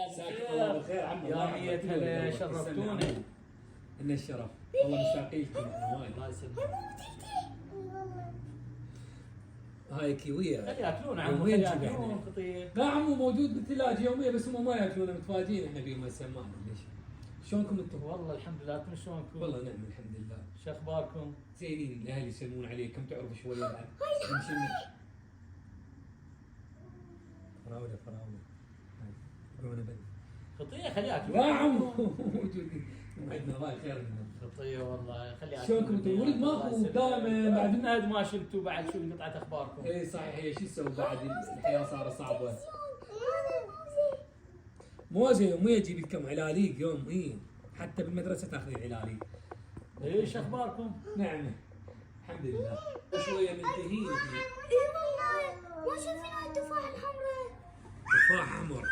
مساك الله بالخير عمو. يا ميت هلا شرفتونا. إن الشرف والله مشتاقين لكم احنا وايد. الله يسلمك. هاي كيوية خلي ياكلون عمو، خلي وين ياكلون جبنا؟ قطيع. لا عمو موجود بالثلاجة يوميا بس هم ما ياكلونه متفاجئين احنا بيهم هسه ما ادري ليش. شلونكم انتم؟ والله الحمد لله، انتم شلونكم؟ والله نعم الحمد لله. شو اخباركم؟ زينين الاهل يسلمون عليكم تعرفوا شوية بعد. نمشي فراولة فراولة. هاي قعونا بن. قطيع خلي ياكلون. لا عمو موجودين عندنا الله خير منهم. قطيع والله خلي ياكلون. شلونكم انتم؟ ولد ماكو دائما بعد من هاد ما شلتوا بعد شو قطعة اخباركم؟ اي صحيح هي شو نسوي بعد الحياة صارت صعبة. موزة يوميا تجيب لكم علاليق يوم حتى بالمدرسة تاخذين علاليق. ايش اخباركم؟ نعم الحمد لله شوية منتهين احنا. اي والله ما شايفين التفاحة الحمراء. تفاح حمر